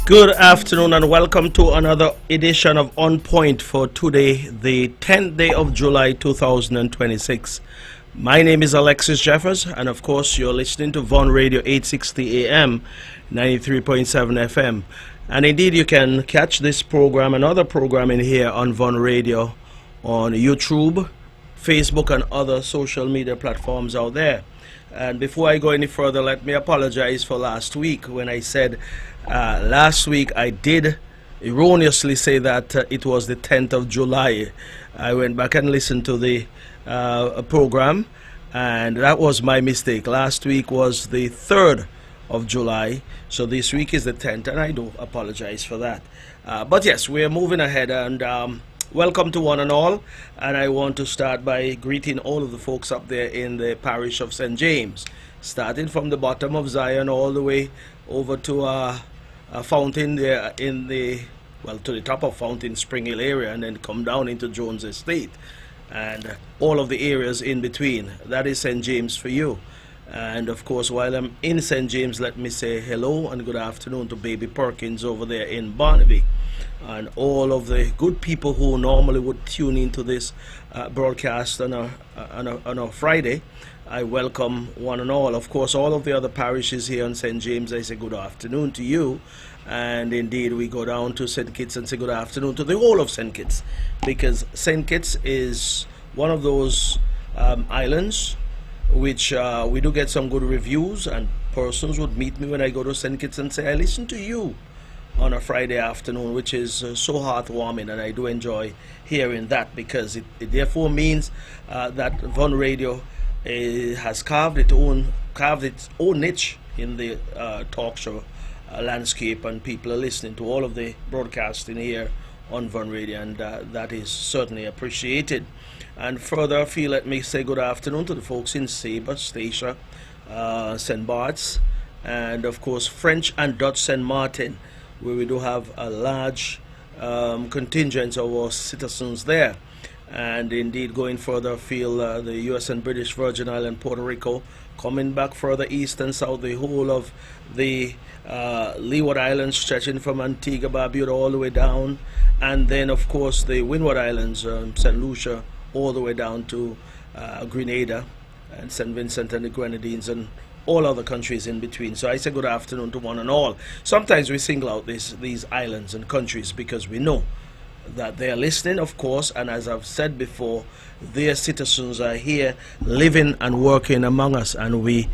Good afternoon and welcome to another edition of On Point for today, the 10th day of July 2026. My name is Alexis Jeffers, and of course you're listening to Von Radio 860 AM, 93.7 FM. And indeed you can catch this program and other programming here on Von Radio on YouTube, Facebook and other social media platforms out there. And before I go any further, let me apologize for last week when I said last week I did erroneously say that it was the 10th of July. I went back and listened to the program, and that was my mistake. Last week was the 3rd of July, so this week is the 10th, and I do apologize for that. But yes, we're moving ahead, and welcome to one and all. And I want to start by greeting all of the folks up there in the parish of St. James, starting from the bottom of Zion all the way over to a fountain there in the, well, to the top of Fountain Spring Hill area, and then come down into Jones Estate and all of the areas in between. That is St. James for you. And of course, while I'm in St. James, let me say hello and good afternoon to Baby Perkins over there in Barnaby, and all of the good people who normally would tune into this broadcast on a Friday. I welcome one and all. Of course, all of the other parishes here in St. James, I say good afternoon to you. And indeed, we go down to St. Kitts and say good afternoon to the whole of St. Kitts, because St. Kitts is one of those islands which we do get some good reviews, and persons would meet me when I go to St. Kitts and say, I listen to you on a Friday afternoon, which is so heartwarming, and I do enjoy hearing that, because it therefore means that Von Radio has carved its own niche in the talk show landscape, and people are listening to all of the broadcasting here on Von Radio, and that is certainly appreciated. And further afield, let me say good afternoon to the folks in Sabre, Statia, St. Bart's, and of course French and Dutch St. Martin, where we do have a large contingent of our citizens there. And indeed, going further afield, the U.S. and British Virgin Island, Puerto Rico, coming back further east and south, the whole of the Leeward Islands, stretching from Antigua, Barbuda all the way down, and then of course the Windward Islands, St. Lucia, all the way down to Grenada and St. Vincent and the Grenadines, and all other countries in between. So I say good afternoon to one and all. Sometimes we single out these islands and countries because we know that they are listening, of course, and as I've said before, their citizens are here living and working among us, and we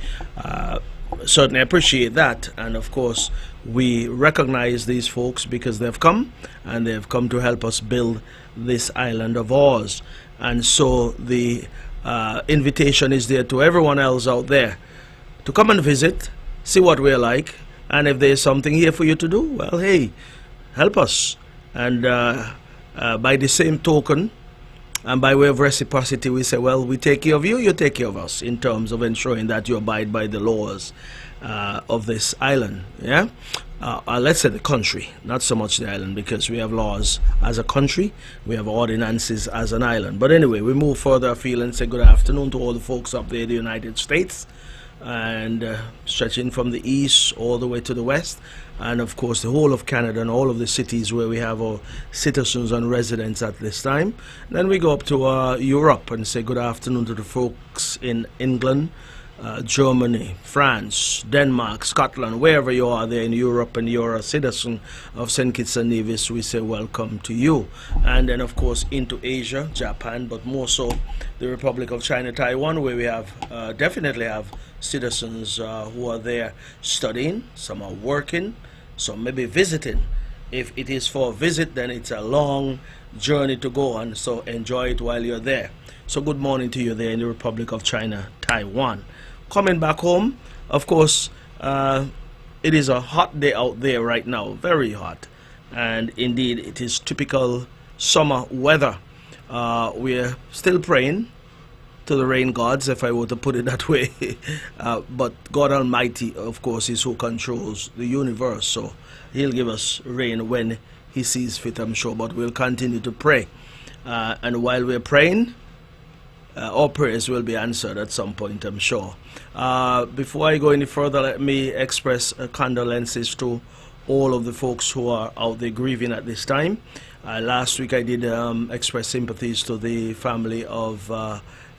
certainly appreciate that. And of course, we recognize these folks because they've come, and they've come to help us build this island of ours. And so the invitation is there to everyone else out there to come and visit, see what we're like, and if there's something here for you to do, well, hey, help us. And by the same token, and by way of reciprocity, we say, well, we take care of you, you take care of us, in terms of ensuring that you abide by the laws of this island. Yeah, let's say the country, not so much the island, because we have laws as a country, we have ordinances as an island. But anyway, we move further afield and say good afternoon to all the folks up there in the United States, and stretching from the east all the way to the west, and of course the whole of Canada and all of the cities where we have our citizens and residents at this time. Then we go up to Europe and say good afternoon to the folks in England, Germany, France, Denmark, Scotland, wherever you are there in Europe and you're a citizen of St. Kitts and Nevis, we say welcome to you. And then of course into Asia, Japan, but more so the Republic of China, Taiwan, where we have definitely have citizens who are there studying, some are working, some maybe visiting. If it is for a visit, then it's a long journey to go on, so enjoy it while you're there. So good morning to you there in the Republic of China, Taiwan. Coming back home, of course, it is a hot day out there right now, very hot, and indeed it is typical summer weather. We're still praying to the rain gods, if I were to put it that way. But God Almighty, of course, is who controls the universe, so He'll give us rain when He sees fit, I'm sure. But we'll continue to pray. And while we're praying, our prayers will be answered at some point, I'm sure. Before I go any further, let me express condolences to all of the folks who are out there grieving at this time. Last week I did express sympathies to the family of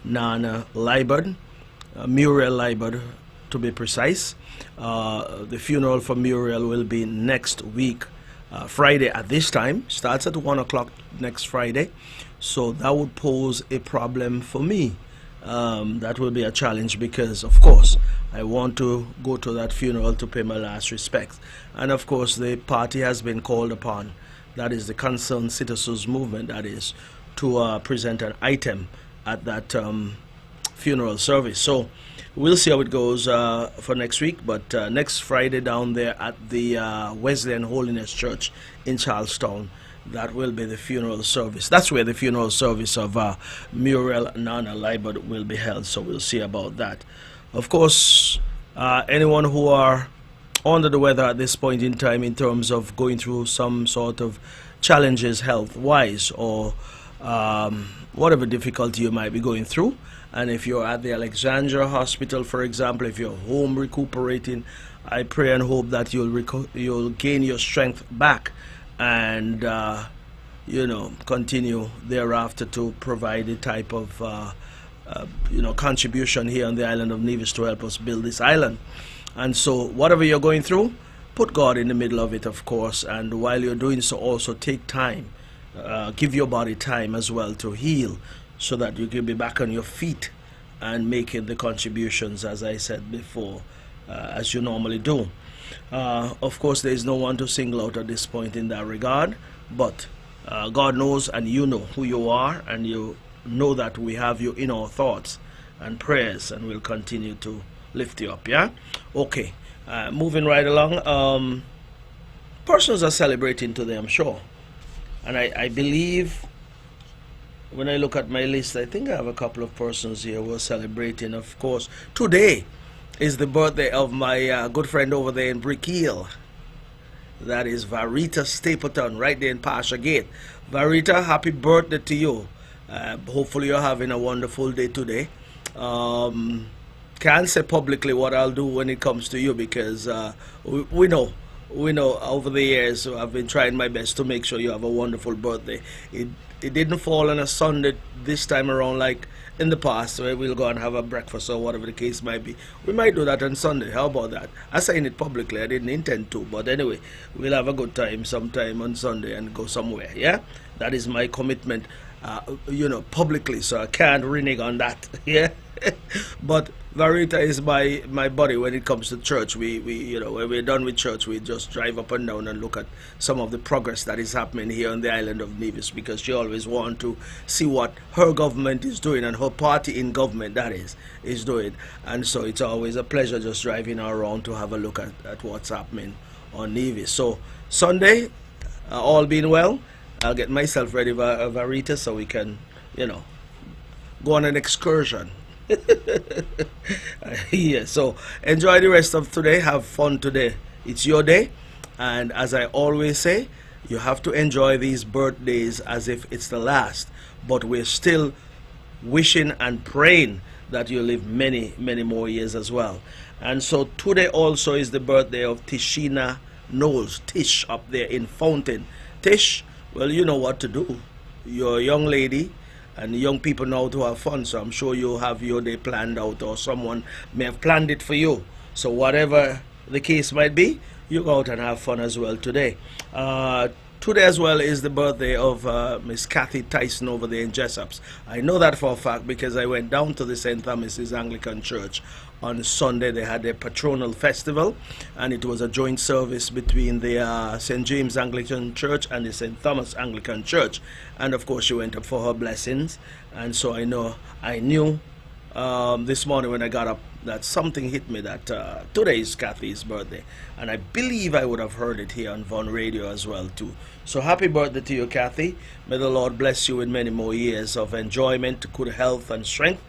Nana Liberd, Muriel Liberd to be precise. The funeral for Muriel will be next week, Friday at this time. Starts at 1 o'clock next Friday. So that would pose a problem for me. That will be a challenge because, of course, I want to go to that funeral to pay my last respects. And, of course, the party has been called upon, that is the Concerned Citizens Movement, that is, to present an item at that funeral service. So we'll see how it goes for next week. But next Friday down there at the Wesleyan Holiness Church in Charlestown, that will be the funeral service. That's where the funeral service of Muriel Nana Liberd will be held. So we'll see about that. Of course, anyone who are under the weather at this point in time in terms of going through some sort of challenges health-wise or whatever difficulty you might be going through, and if you're at the Alexandria Hospital, for example, if you're home recuperating, I pray and hope that you'll gain your strength back and continue thereafter to provide a type of contribution here on the island of Nevis to help us build this island. And so whatever you're going through, put God in the middle of it, of course, and while you're doing so, also take time, give your body time as well to heal, so that you can be back on your feet and making the contributions, as I said before, as you normally do. Of course, there is no one to single out at this point in that regard, but God knows, and you know who you are, and you know that we have you in our thoughts and prayers, and we'll continue to lift you up. Yeah, okay. Moving right along, persons are celebrating today, I'm sure, and I believe when I look at my list, I think I have a couple of persons here who are celebrating. Of course, today is the birthday of my good friend over there in Brick Hill. That is Varita Stapleton, right there in Pasha Gate. Varita, happy birthday to you. Hopefully you're having a wonderful day today. Can't say publicly what I'll do when it comes to you, because we know over the years I've been trying my best to make sure you have a wonderful birthday. It didn't fall on a Sunday this time around like in the past, where we'll go and have a breakfast or whatever the case might be. We might do that on Sunday. How about that? I'm saying it publicly. I didn't intend to, but anyway, we'll have a good time sometime on Sunday and go somewhere. Yeah, that is my commitment, publicly. So I can't renege on that. Yeah, but Varita is my buddy when it comes to church. We when we're done with church, we just drive up and down and look at some of the progress that is happening here on the island of Nevis, because she always wants to see what her government is doing, and her party in government, that is doing. And so it's always a pleasure just driving around to have a look at what's happening on Nevis. So Sunday, all being well, I'll get myself ready, Varita, so we can, go on an excursion. Yeah, so enjoy the rest of today. Have fun today. It's your day, and as I always say, you have to enjoy these birthdays as if it's the last, but we're still wishing and praying that you live many more years as well. And so today also is the birthday of Tishina Knowles, Tish, up there in Fountain. Tish, well, you know what to do. You're a young lady, and young people know to have fun, so I'm sure you'll have your day planned out, or someone may have planned it for you. So whatever the case might be, you go out and have fun as well today. Today as well is the birthday of Miss Kathy Tyson over there in Jessops. I know that for a fact because I went down to the St. Thomas's Anglican Church on Sunday. They had their patronal festival, and it was a joint service between the St. James Anglican Church and the St. Thomas Anglican Church. And of course she went up for her blessings, and so I knew this morning when I got up that something hit me that today is Kathy's birthday, and I believe I would have heard it here on Von Radio as well too. So happy birthday to you, Kathy. May the Lord bless you with many more years of enjoyment, good health and strength,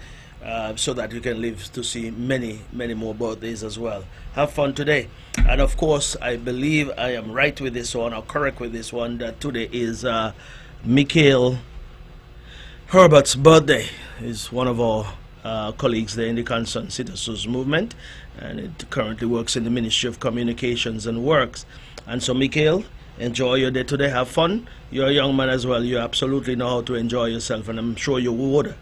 so that you can live to see many more birthdays as well. Have fun today. And of course, I believe I am right with this one, or correct with this one, that today is Mikhail Herbert's birthday. Is one of our colleagues there in the Concerned Citizens Movement, and it currently works in the Ministry of Communications and Works. And so, Mikhail, enjoy your day today. Have fun. You're a young man as well. You absolutely know how to enjoy yourself, and I'm sure you would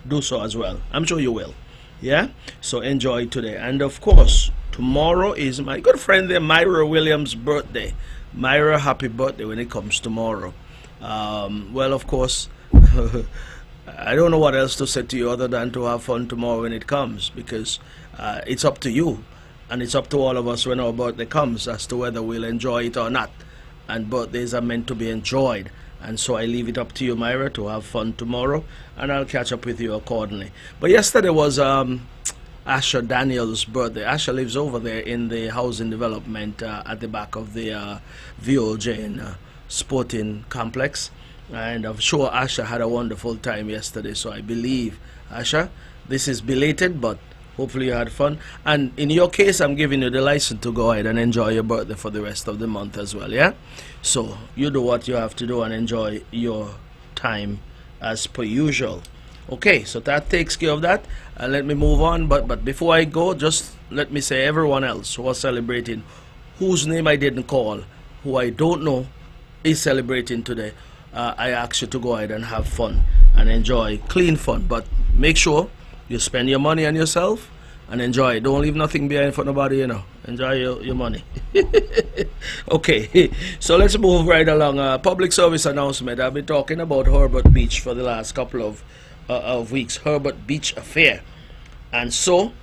do so as well. I'm sure you will. Yeah? So enjoy today. And of course, tomorrow is my good friend there, Myra Williams' birthday. Myra, happy birthday when it comes tomorrow. Well, of course, I don't know what else to say to you other than to have fun tomorrow when it comes, because it's up to you, and it's up to all of us when our birthday comes as to whether we'll enjoy it or not. And birthdays are meant to be enjoyed, and so I leave it up to you, Myra, to have fun tomorrow, and I'll catch up with you accordingly. But yesterday was Asher Daniels' birthday. Asher lives over there in the housing development at the back of the VOJ sporting complex, and I'm sure Asher had a wonderful time yesterday. So I believe, Asher, this is belated, but hopefully you had fun. And in your case, I'm giving you the license to go ahead and enjoy your birthday for the rest of the month as well, yeah? So you do what you have to do and enjoy your time as per usual. Okay, so that takes care of that. Let me move on. But before I go, just let me say everyone else who was celebrating, whose name I didn't call, who I don't know, is celebrating today. I ask you to go ahead and have fun and enjoy clean fun. But make sure you spend your money on yourself and enjoy it. Don't leave nothing behind for nobody, you know. Enjoy your money. Okay, so let's move right along. Public service announcement. I've been talking about Herbert Beach for the last couple of weeks. Herbert Beach affair. And so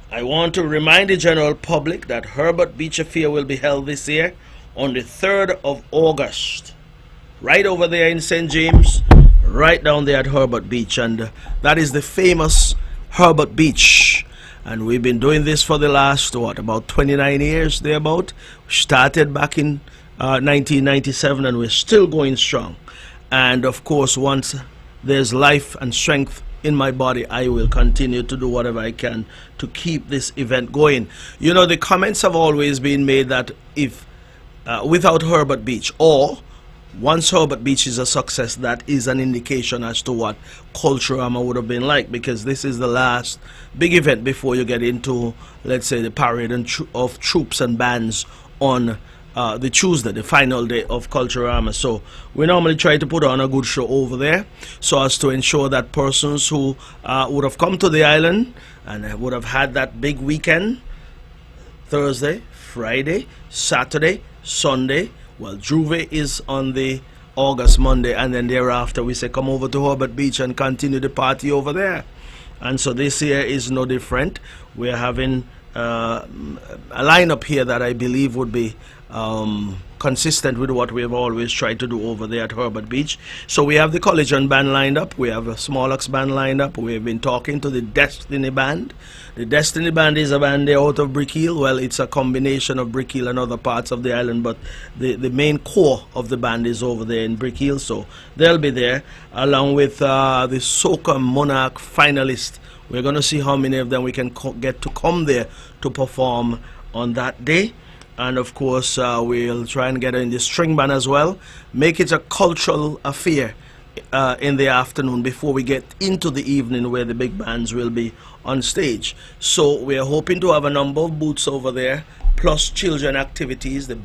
I want to remind the general public that Herbert Beach affair will be held this year on the 3rd of August. Right over there in St. James, right down there at Herbert Beach, and that is the famous Herbert Beach. And we've been doing this for the last, about 29 years, thereabout. We started back in 1997, and we're still going strong. And of course, once there's life and strength in my body, I will continue to do whatever I can to keep this event going. You know, the comments have always been made that if without Herbert Beach, or once Herbert Beach is a success, that is an indication as to what Culturama would have been like, because this is the last big event before you get into, let's say, the parade of troops and bands on the Tuesday, the final day of Culturama. So we normally try to put on a good show over there so as to ensure that persons who would have come to the island and would have had that big weekend, Thursday, Friday, Saturday, Sunday. Well, Juve is on the August Monday, and then thereafter we say come over to Herbert Beach and continue the party over there. And so this year is no different. We're having a lineup here that I believe would be consistent with what we have always tried to do over there at Herbert Beach. So we have the Collegian Band lined up, we have a Smallux Band lined up, we've been talking to the Destiny Band. The Destiny Band is a band there out of Brick Hill. Well, it's a combination of Brick Hill and other parts of the island, but the main core of the band is over there in Brick Hill, so they'll be there, along with the Soca Monarch finalists. We're going to see how many of them we can get to come there to perform on that day. And of course, we'll try and get in the string band as well. Make it a cultural affair in the afternoon before we get into the evening, where the big bands will be on stage. So we're hoping to have a number of booths over there, plus children activities. The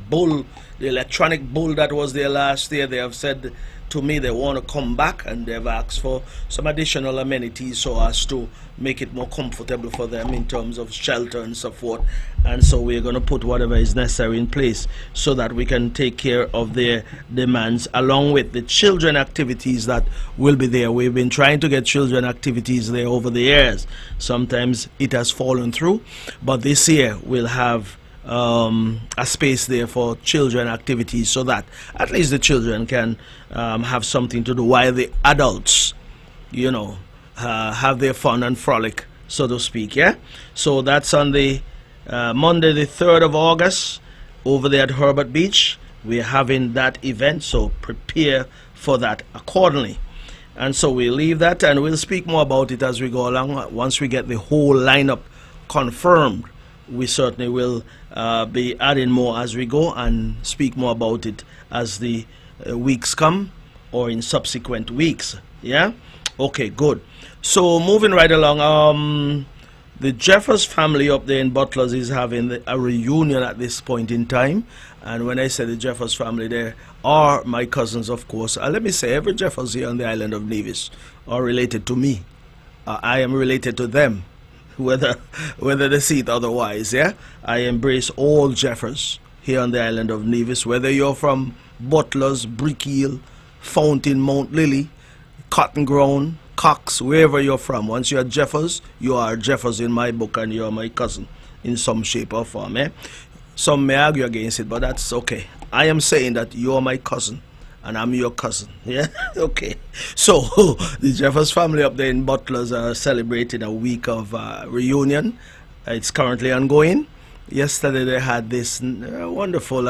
electronic bull that was there last year, they have said to me they want to come back, and they've asked for some additional amenities so as to make it more comfortable for them in terms of shelter and so forth. And so we're going to put whatever is necessary in place so that we can take care of their demands, along with the children activities that will be there. We've been trying to get children activities there over the years. Sometimes it has fallen through, but this year we'll have a space there for children activities, so that at least the children can have something to do while the adults, you know, have their fun and frolic, so to speak. Yeah, so that's on the Monday the 3rd of August over there at Herbert Beach. We're having that event, so prepare for that accordingly. And so we'll leave that, and we'll speak more about it as we go along. Once we get the whole lineup confirmed, we certainly will be adding more as we go, and speak more about it as the weeks come, or in subsequent weeks. Yeah, okay, good. So moving right along, The Jeffers family up there in Butlers is having a reunion at this point in time. And when I say the Jeffers family, there are my cousins, of course. Let me say, every Jeffers here on the island of Nevis are related to me. I am related to them, whether they see it otherwise. Yeah, I embrace all Jeffers here on the island of Nevis, whether you're from Butlers, Brickhill, Fountain, Mount Lily, Cotton Ground, Cox, wherever you're from. Once you're Jeffers, you are Jeffers in my book, and you're my cousin in some shape or form. Eh? Some may argue against it, but that's okay. I am saying that you're my cousin, and I'm your cousin. Yeah, okay. So the Jeffers family up there in Butlers are celebrating a week of reunion. It's currently ongoing. Yesterday they had this wonderful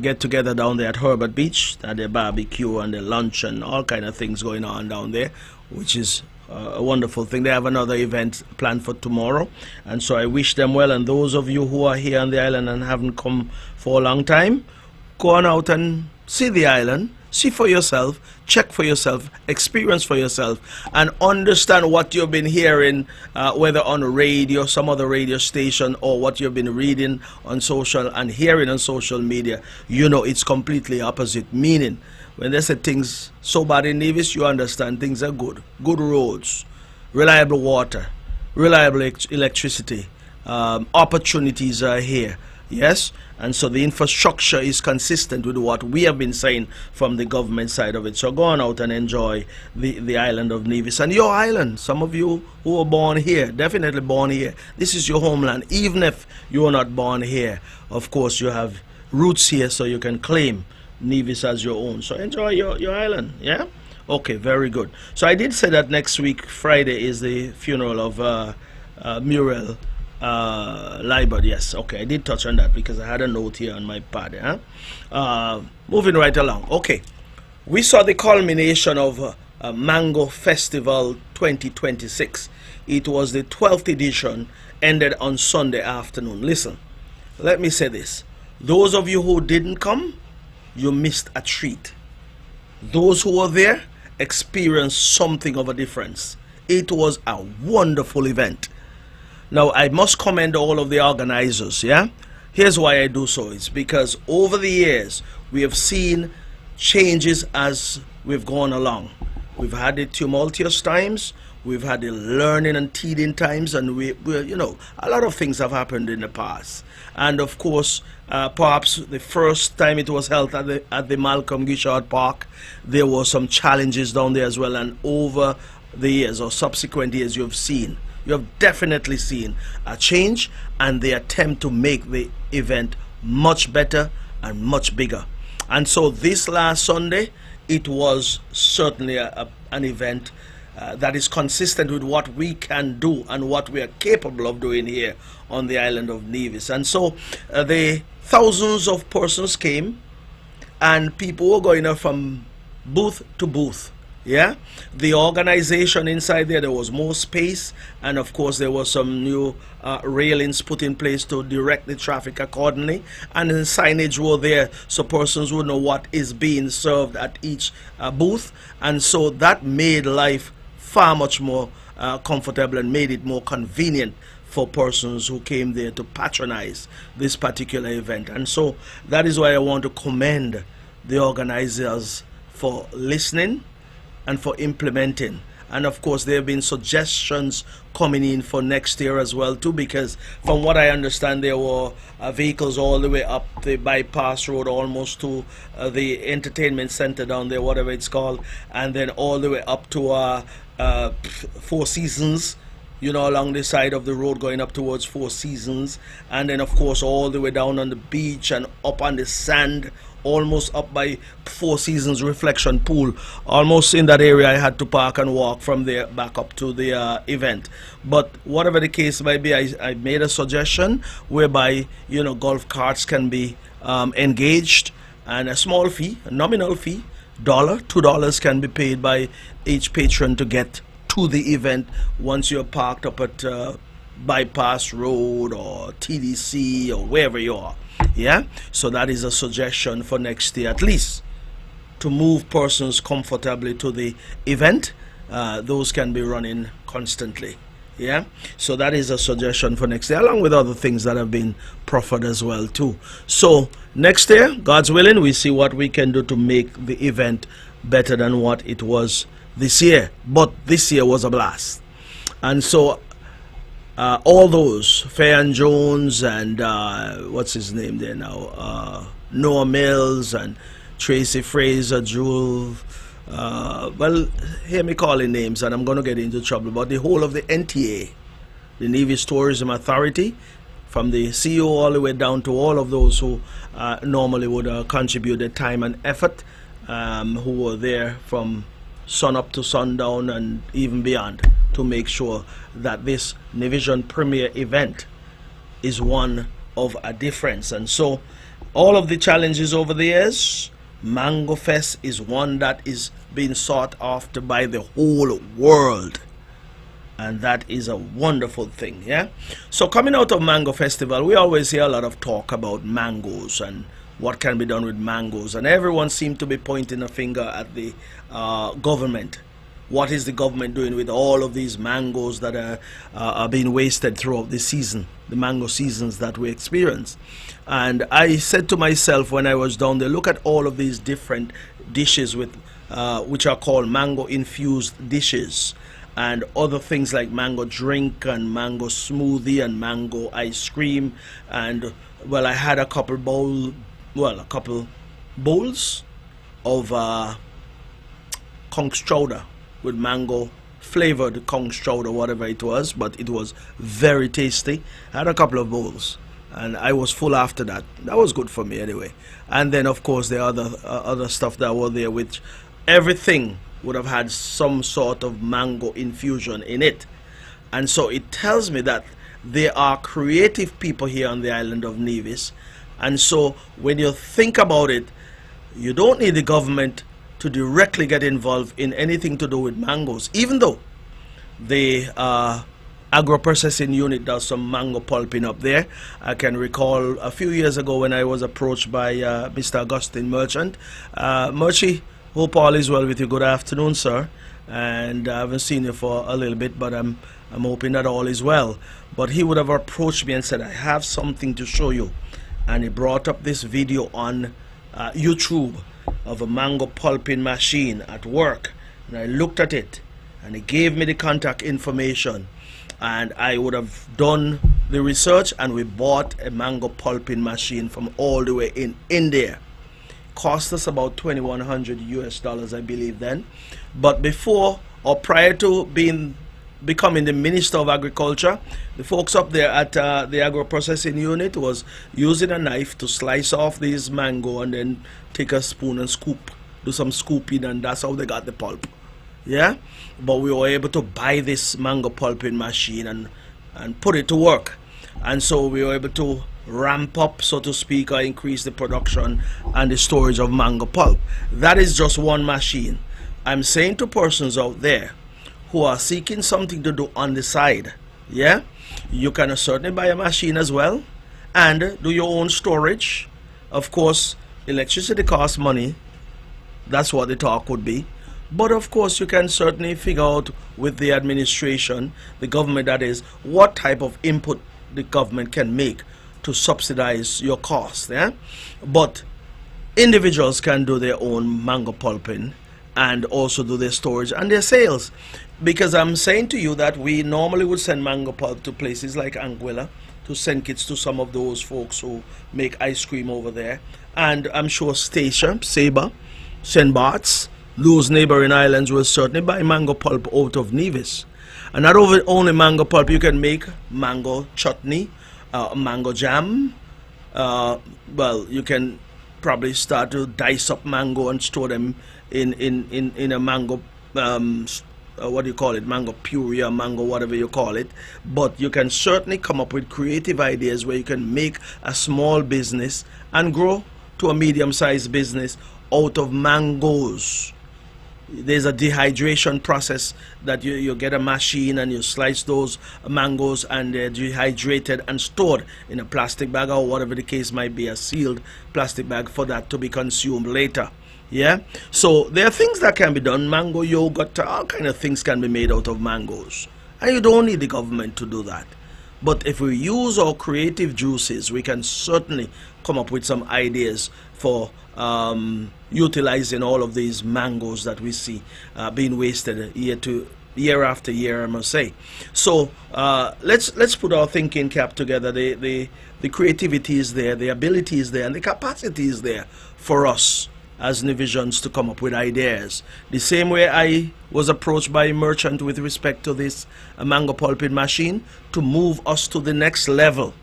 get together down there at Herbert Beach. Had their barbecue and their lunch and all kind of things going on down there, which is a wonderful thing. They have another event planned for tomorrow, and so I wish them well. And those of you who are here on the island and haven't come for a long time, go on out and see the island, see for yourself, check for yourself, experience for yourself, and understand what you've been hearing, whether on radio, some other radio station, or what you've been reading on social and hearing on social media. You know, it's completely opposite. Meaning, when they say things so bad in Nevis, you understand things are good. Good roads, reliable water, reliable electricity, opportunities are here. Yes, and so the infrastructure is consistent with what we have been saying from the government side of it. So go on out and enjoy the island of Nevis and your island. Some of you who were born here, definitely born here. This is your homeland. Even if you are not born here, of course you have roots here, so you can claim Nevis as your own. So enjoy your island. Yeah. Okay. Very good. So I did say that next week Friday is the funeral of Muriel Liebert. Yes, okay, I did touch on that because I had a note here on my pad. Moving right along. Okay, we saw the culmination of Mango Festival 2026. It was the 12th edition, ended on Sunday afternoon. Listen, let me say this. Those of you who didn't come, you missed a treat. Those who were there experienced something of a difference. It was a wonderful event. Now, I must commend all of the organizers, yeah? Here's why I do so. It's because over the years, we have seen changes as we've gone along. We've had the tumultuous times, we've had the learning and teething times, and we're, you know, a lot of things have happened in the past. And of course, perhaps the first time it was held at the Malcolm Gishard Park, there were some challenges down there as well. And over the years or subsequent years, you have definitely seen a change and the attempt to make the event much better and much bigger. And so this last Sunday, it was certainly an event that is consistent with what we can do and what we are capable of doing here on the island of Nevis. And so the thousands of persons came, and people were going up from booth to booth. Yeah, the organization inside there was more space, and of course there was some new railings put in place to direct the traffic accordingly, and the signage were there so persons would know what is being served at each booth. And so that made life far much more comfortable and made it more convenient for persons who came there to patronize this particular event. And so that is why I want to commend the organizers for listening and for implementing. And of course there have been suggestions coming in for next year as well too, because from what I understand there were vehicles all the way up the bypass road almost to the entertainment center down there, whatever it's called, and then all the way up to Four Seasons, you know, along the side of the road going up towards Four Seasons, and then of course all the way down on the beach and up on the sand, almost up by Four Seasons Reflection Pool. Almost in that area I had to park and walk from there back up to the event. But whatever the case might be, I made a suggestion whereby, you know, golf carts can be engaged, and a small fee, a nominal fee, $2 can be paid by each patron to get to the event once you're parked up at Bypass Road or TDC or wherever you are. Yeah, so that is a suggestion for next year, at least to move persons comfortably to the event. Those can be running constantly. Yeah, so that is a suggestion for next year, along with other things that have been proffered as well too. So next year, God's willing, we see what we can do to make the event better than what it was this year. But this year was a blast, and so all those Fayan Jones and what's his name there now, Noah Mills and Tracy Fraser, Jewel. Well, hear me calling names, and I'm going to get into trouble. But the whole of the NTA, the Navy Tourism Authority, from the CEO all the way down to all of those who normally would contribute their time and effort, who were there from sun up to sundown and even beyond to make sure that this Navision Premier event is one of a difference. And so all of the challenges over the years, Mango Fest is one that is being sought after by the whole world, and that is a wonderful thing. Yeah, so coming out of Mango Festival, we always hear a lot of talk about mangoes and what can be done with mangoes, and everyone seemed to be pointing a finger at the government. What is the government doing with all of these mangoes that are being wasted throughout the season, the mango seasons that we experience? And I said to myself when I was down there, look at all of these different dishes with which are called mango infused dishes, and other things like mango drink and mango smoothie and mango ice cream. And well, I had a couple bowls of conch chowder with mango flavored conch chowder, whatever it was, but it was very tasty. I had a couple of bowls and I was full after that. That was good for me anyway. And then of course the other stuff that were there, which everything would have had some sort of mango infusion in it. And so it tells me that there are creative people here on the island of Nevis. And so when you think about it, you don't need the government to directly get involved in anything to do with mangoes, even though the agro-processing unit does some mango pulping up there. I can recall a few years ago when I was approached by Mr. Augustine Merchant. Murchie, hope all is well with you. Good afternoon, sir. And I haven't seen you for a little bit, but I'm hoping that all is well. But he would have approached me and said, I have something to show you. And he brought up this video on YouTube of a mango pulping machine at work, and I looked at it and he gave me the contact information, and I would have done the research, and we bought a mango pulping machine from all the way in India. Cost us about $2,100 US, I believe then. But before or prior to becoming the Minister of Agriculture, the folks up there at the agro-processing unit was using a knife to slice off these mango and then take a spoon and do some scooping, and that's how they got the pulp. Yeah, but we were able to buy this mango pulping machine and put it to work, and so we were able to ramp up, so to speak, or increase the production and the storage of mango pulp. That is just one machine. I'm saying to persons out there who are seeking something to do on the side, yeah, you can certainly buy a machine as well and do your own storage. Of course, electricity costs money. That's what the talk would be. But of course, you can certainly figure out with the administration, the government that is, what type of input the government can make to subsidize your costs. Yeah? But individuals can do their own mango pulping and also do their storage and their sales. Because I'm saying to you that we normally would send mango pulp to places like Anguilla, to send kits to some of those folks who make ice cream over there. And I'm sure Stacia, Sabre, St. Bart's, those neighboring islands will certainly buy mango pulp out of Nevis. And not only mango pulp, you can make mango chutney, mango jam. Well, you can probably start to dice up mango and store them in a mango, what do you call it, mango puree or mango whatever you call it. But you can certainly come up with creative ideas where you can make a small business and grow to a medium-sized business out of mangoes. There's a dehydration process that you get a machine and you slice those mangoes and they're dehydrated and stored in a plastic bag or whatever the case might be, a sealed plastic bag for that to be consumed later. Yeah, so there are things that can be done. Mango yogurt, all kind of things can be made out of mangoes. And you don't need the government to do that. But if we use our creative juices, we can certainly come up with some ideas for utilizing all of these mangoes that we see being wasted year after year, I must say. So let's put our thinking cap together. The creativity is there, the ability is there, and the capacity is there for us as Nivisions to come up with ideas. The same way I was approached by a merchant with respect to this mango pulping machine to move us to the next level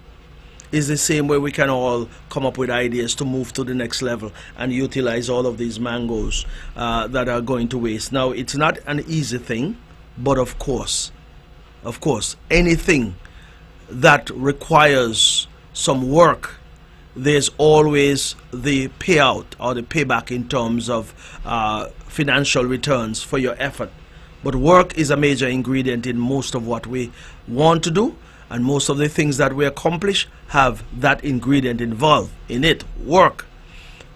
is the same way we can all come up with ideas to move to the next level and utilize all of these mangoes that are going to waste. Now, it's not an easy thing, but of course, anything that requires some work, there's always the payout or the payback in terms of financial returns for your effort. But work is a major ingredient in most of what we want to do, and most of the things that we accomplish have that ingredient involved in it, work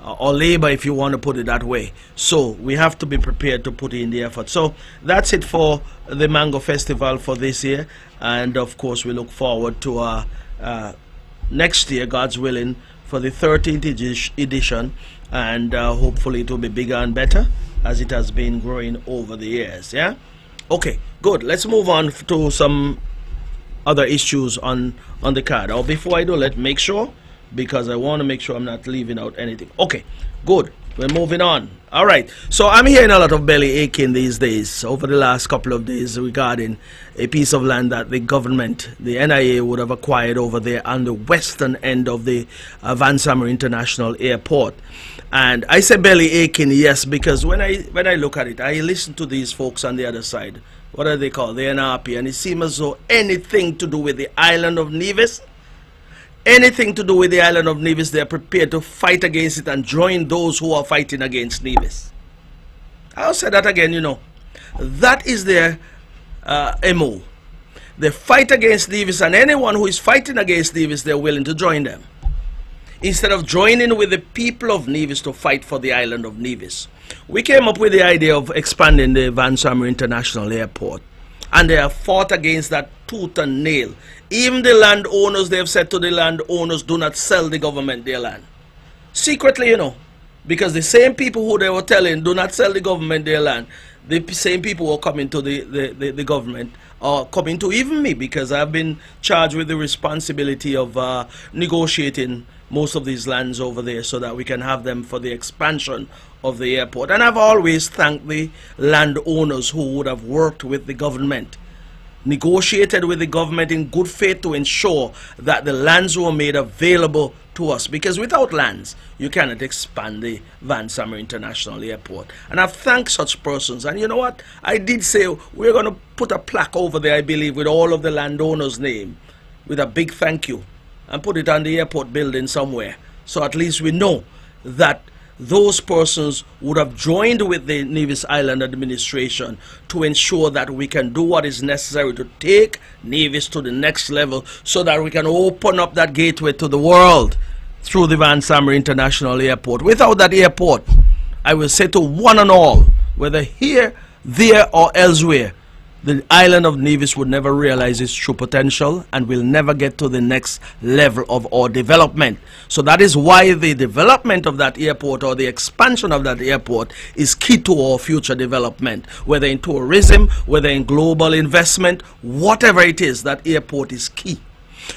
or labor, if you want to put it that way. So we have to be prepared to put in the effort. So that's it for the Mango Festival for this year, and of course we look forward to next year, God's willing, for the 13th edition, and hopefully it will be bigger and better as it has been growing over the years. Yeah, okay, good. Let's move on to some other issues on the card. Or before I do, let's make sure, because I want to make sure I'm not leaving out anything. Okay, good. We're moving on. All right. So I'm hearing a lot of belly aching these days, over the last couple of days, regarding a piece of land that the government, the NIA, would have acquired over there on the western end of the Van Sammer International Airport. And I say belly aching, yes, because when I look at it, I listen to these folks on the other side. What are they called? The NRP. And it seems as though anything to do with the island of Nevis, anything to do with the island of Nevis, they are prepared to fight against it and join those who are fighting against Nevis. I'll say that again, you know. That is their MO. They fight against Nevis, and anyone who is fighting against Nevis, they're willing to join them, instead of joining with the people of Nevis to fight for the island of Nevis. We came up with the idea of expanding the Van Sammer International Airport, and they have fought against that tooth and nail. Even the landowners, they have said to the landowners, do not sell the government their land. Secretly, you know, because the same people who they were telling, do not sell the government their land, the same people who are coming to the government, or coming to even me, because I've been charged with the responsibility of negotiating most of these lands over there so that we can have them for the expansion of the airport. And I've always thanked the landowners who would have worked with the government, negotiated with the government in good faith to ensure that the lands were made available to us, because without lands you cannot expand the Van Sammer International Airport. And I've thanked such persons, and you know what, I did say we're going to put a plaque over there, I believe, with all of the landowners' name, with a big thank you, and put it on the airport building somewhere, so at least we know that those persons would have joined with the Nevis Island administration to ensure that we can do what is necessary to take Nevis to the next level, so that we can open up that gateway to the world through the Van Sammer International Airport. Without that airport, I will say to one and all, whether here, there, or elsewhere, the island of Nevis would never realize its true potential and will never get to the next level of our development. So that is why the development of that airport, or the expansion of that airport, is key to our future development. Whether in tourism, whether in global investment, whatever it is, that airport is key.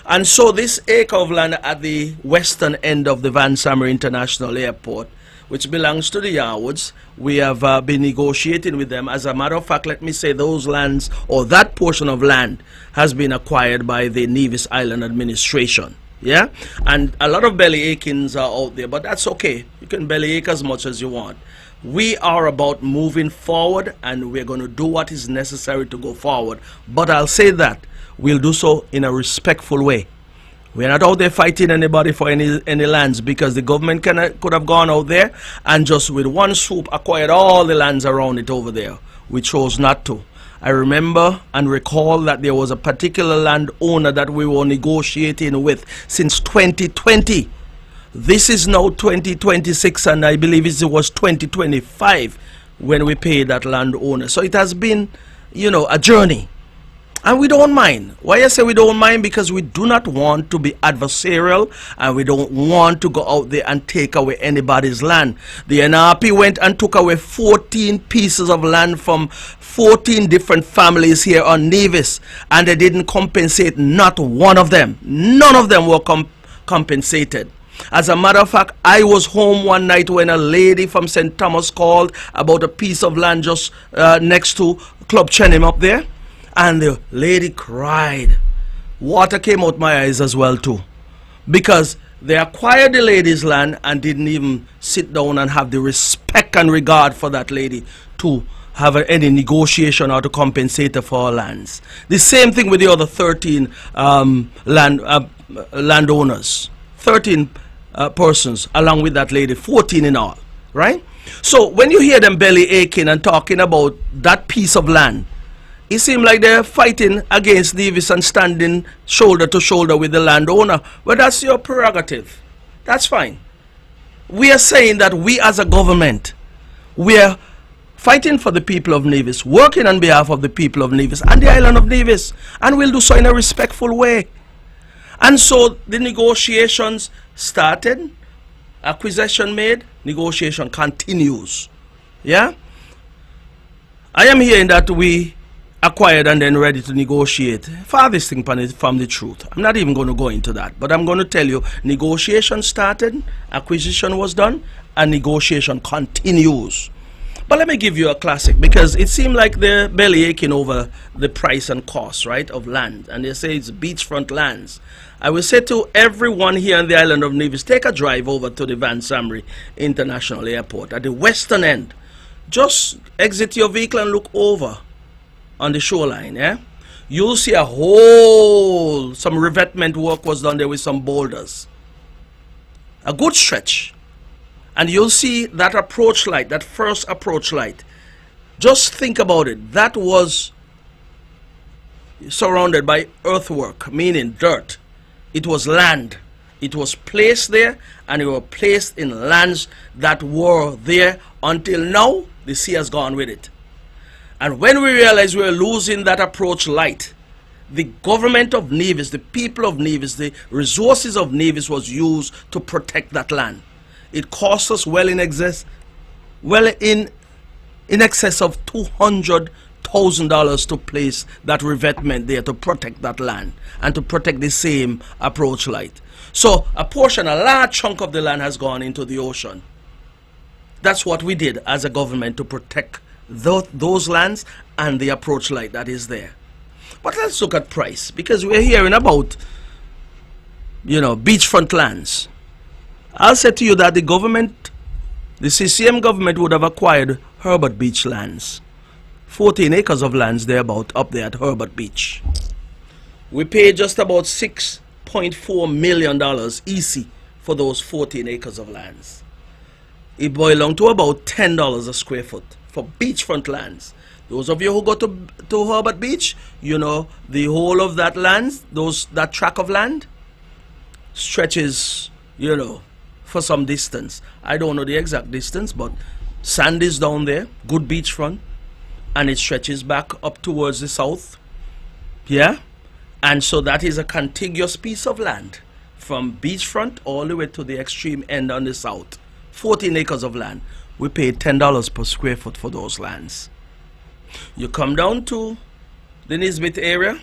And so this acre of land at the western end of the Van Sammer International Airport, which belongs to the Yarwoods, we have been negotiating with them. As a matter of fact, let me say those lands, or that portion of land, has been acquired by the Nevis Island administration. Yeah, and a lot of belly achings are out there, but that's okay. You can belly ache as much as you want. We are about moving forward, and we're going to do what is necessary to go forward. But I'll say that we'll do so in a respectful way. We're not out there fighting anybody for any lands, because the government could have gone out there and just with one swoop acquired all the lands around it over there. We chose not to. I remember and recall that there was a particular landowner that we were negotiating with since 2020. This is now 2026, and I believe it was 2025 when we paid that landowner. So it has been, you know, a journey. And we don't mind. Why I say we don't mind? Because we do not want to be adversarial, and we don't want to go out there and take away anybody's land. The NRP went and took away 14 pieces of land from 14 different families here on Nevis, and they didn't compensate not one of them. None of them were compensated. As a matter of fact, I was home one night when a lady from St. Thomas called about a piece of land just next to Club Chenim up there. And the lady cried. Water came out my eyes as well too. Because they acquired the lady's land and didn't even sit down and have the respect and regard for that lady to have any negotiation or to compensate her for her lands. The same thing with the other 13 landowners. 13 persons along with that lady, 14 in all, right? So when you hear them belly aching and talking about that piece of land, it seems like they're fighting against Nevis and standing shoulder to shoulder with the landowner. Well, that's your prerogative. That's fine. We are saying that we as a government, we are fighting for the people of Nevis, working on behalf of the people of Nevis and the island of Nevis, and we'll do so in a respectful way. And so the negotiations started, acquisition made, negotiation continues. Yeah? I am hearing that we acquired and then ready to negotiate. Farthest thing from the truth. I'm not even going to go into that, but I'm going to tell you, negotiation started, acquisition was done, and negotiation continues. But let me give you a classic, because it seemed like they're belly aching over the price and cost, right, of land. And they say it's beachfront lands. I will say to everyone here on the island of Nevis, take a drive over to the Van Samry International Airport at the western end. Just exit your vehicle and look over on the shoreline, yeah? You'll see some revetment work was done there with some boulders. A good stretch. And you'll see that approach light, that first approach light. Just think about it. That was surrounded by earthwork, meaning dirt. It was land. It was placed there, and it was placed in lands that were there until now. The sea has gone with it. And when we realized we were losing that approach light, the government of Nevis, the people of Nevis, the resources of Nevis was used to protect that land. It cost us well in excess of $200,000 to place that revetment there to protect that land and to protect the same approach light. So a large chunk of the land has gone into the ocean. That's what we did as a government to protect those lands and the approach light that is there. But let's look at price, because we're hearing about, beachfront lands. I'll say to you that the government, the CCM government, would have acquired Herbert Beach lands. 14 acres of lands thereabout up there at Herbert Beach. We paid just about $6.4 million easy for those 14 acres of lands. It boiled down to about $10 a square foot for beachfront lands. Those of you who go to Herbert Beach, the whole of that land, that tract of land stretches, for some distance. I don't know the exact distance, but sand is down there, good beachfront, and it stretches back up towards the south. Yeah? And so that is a contiguous piece of land from beachfront all the way to the extreme end on the south. 14 acres of land. We paid $10 per square foot for those lands. You come down to the Nisbet area.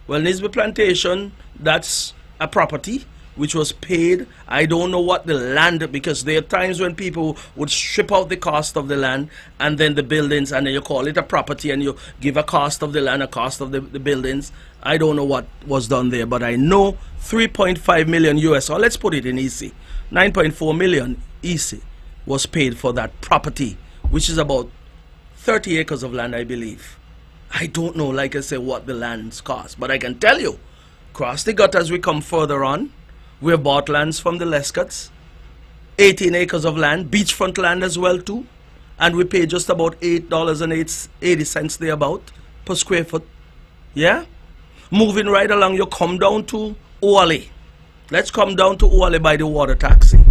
Well, Nisbet Plantation, that's a property which was paid. I don't know what the land, because there are times when people would strip out the cost of the land and then the buildings, and then you call it a property and you give a cost of the land, a cost of the buildings. I don't know what was done there, but I know 3.5 million US, or let's put it in easy, 9.4 million easy was paid for that property, which is about 30 acres of land, I believe. I don't know, like I say, what the lands cost, but I can tell you, cross the gut as we come further on, we have bought lands from the Lescotts, 18 acres of land, beachfront land as well too, and we pay just about $8.80 thereabout per square foot. Yeah? Moving right along, you come down to Oale. Let's come down to Oale by the water taxi.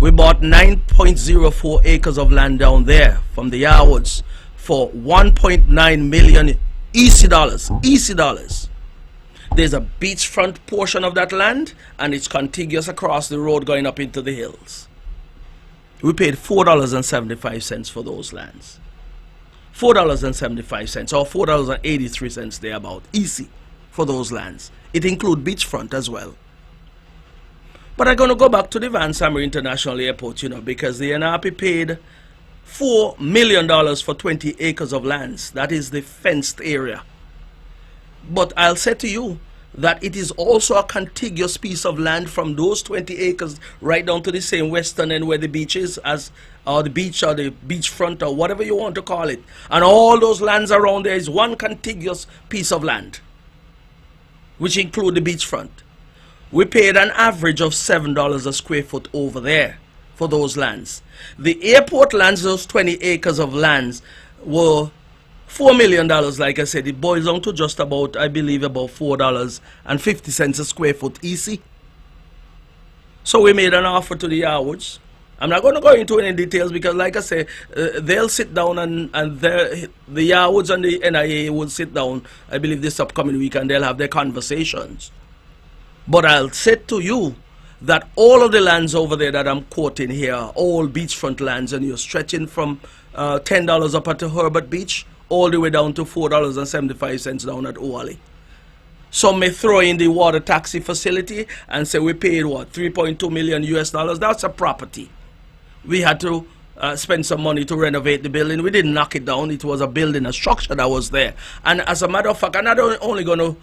We bought 9.04 acres of land down there from the Yarwoods for 1.9 million Easy dollars, easy dollars. There's a beachfront portion of that land, and it's contiguous across the road going up into the hills. We paid $4.75 for those lands. $4.75 or $4.83 thereabout. Easy for those lands. It includes beachfront as well. But I'm going to go back to the Van Sammer International Airport, you know, because the NRP paid $4 million for 20 acres of lands. That is the fenced area. But I'll say to you that it is also a contiguous piece of land from those 20 acres right down to the same western end where the beach is, or the beachfront or whatever you want to call it. And all those lands around there is one contiguous piece of land, which include the beachfront. We paid an average of $7 a square foot over there for those lands. The airport lands, those 20 acres of lands, were $4 million. Like I said, it boils down to just about, I believe, about $4.50 a square foot easy. So we made an offer to the Yarwoods. I'm not going to go into any details because, like I say, they'll sit down and the Yarwoods and the NIA will sit down, I believe, this upcoming week, and they'll have their conversations. But I'll say to you that all of the lands over there that I'm quoting here are all beachfront lands, and you're stretching from $10 up at Herbert Beach all the way down to $4.75 down at Oalee. Some may throw in the water taxi facility and say we paid what, 3.2 million US dollars. That's a property. We had to spend some money to renovate the building. We didn't knock it down. It was a building, a structure that was there. And as a matter of fact, I'm not only going to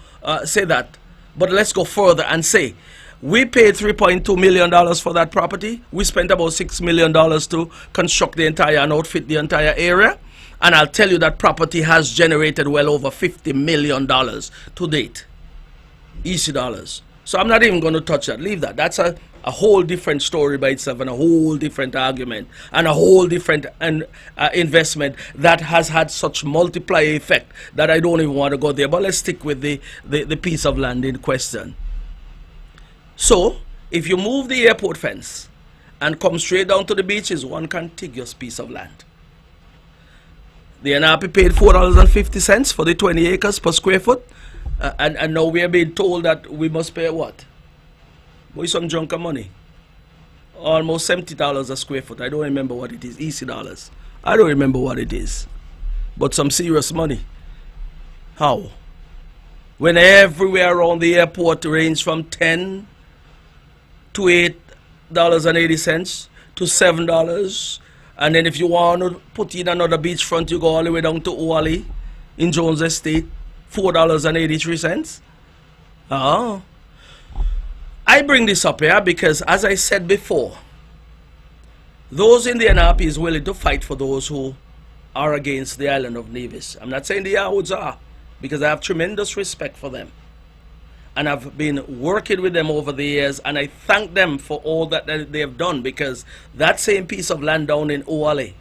say that, but let's go further and say we paid $3.2 million for that property. We spent about $6 million to construct the entire and outfit the entire area. And I'll tell you that property has generated well over $50 million to date. Easy dollars. So I'm not even going to touch that. Leave that. That's a whole different story by itself, and a whole different argument, and a whole different investment that has had such multiplier effect that I don't even want to go there. But let's stick with the piece of land in question. So if you move the airport fence and come straight down to the beach, is one contiguous piece of land. The NRP paid $4.50 for the 20 acres per square foot. And now we are being told that we must pay what? Boy, some junk of money. Almost $70 a square foot. I don't remember what it is. Easy dollars. I don't remember what it is. But some serious money. How? When everywhere around the airport range from $10 to $8.80 to $7. And then if you want to put in another beachfront, you go all the way down to Oalee in Jones Estate, $4.83. Oh. I bring this up here because, as I said before, those in the NRP is willing to fight for those who are against the island of Nevis. I'm not saying the Yarwoods are, because I have tremendous respect for them. And I've been working with them over the years, and I thank them for all that they have done, because that same piece of land down in Oalee,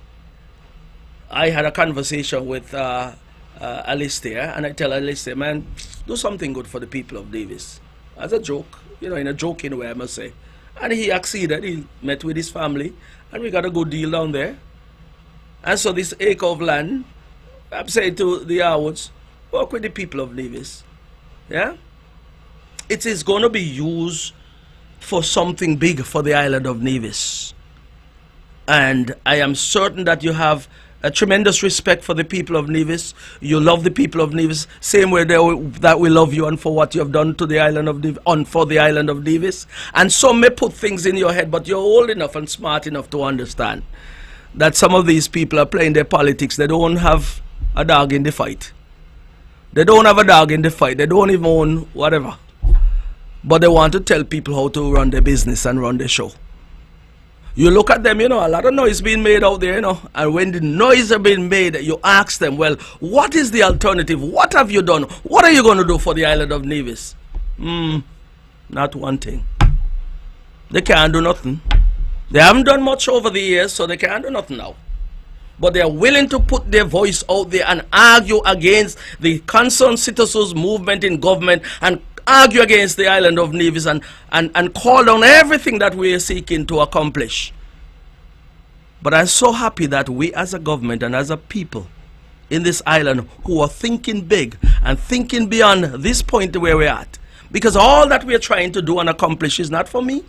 I had a conversation with Alistair, and I tell Alistair, man, do something good for the people of Nevis. As a joke, you know, in a joking way, I must say. And he acceded. He met with his family, and we got a good deal down there. And so this acre of land, I'm saying to the Yarwoods, work with the people of Nevis. Yeah? It is going to be used for something big for the island of Nevis. And I am certain that you have a tremendous respect for the people of Nevis. You love the people of Nevis, same way that we love you and for what you have done to the island of Nevis, for the island of Nevis. And some may put things in your head, but you're old enough and smart enough to understand that some of these people are playing their politics. They don't have a dog in the fight. They don't have a dog in the fight. They don't even own whatever. But they want to tell people how to run their business and run their show. You look at them, you know, a lot of noise being made out there, you know, and when the noise is being made, you ask them, well, what is the alternative? What have you done? What are you going to do for the island of Nevis? Not one thing. They can't do nothing. They haven't done much over the years, so they can't do nothing now. But they are willing to put their voice out there and argue against the concerned citizens movement in government, and argue against the island of Nevis, and call down everything that we are seeking to accomplish. But I'm so happy that we as a government and as a people in this island who are thinking big and thinking beyond this point where we're at. Because all that we're trying to do and accomplish is not for me,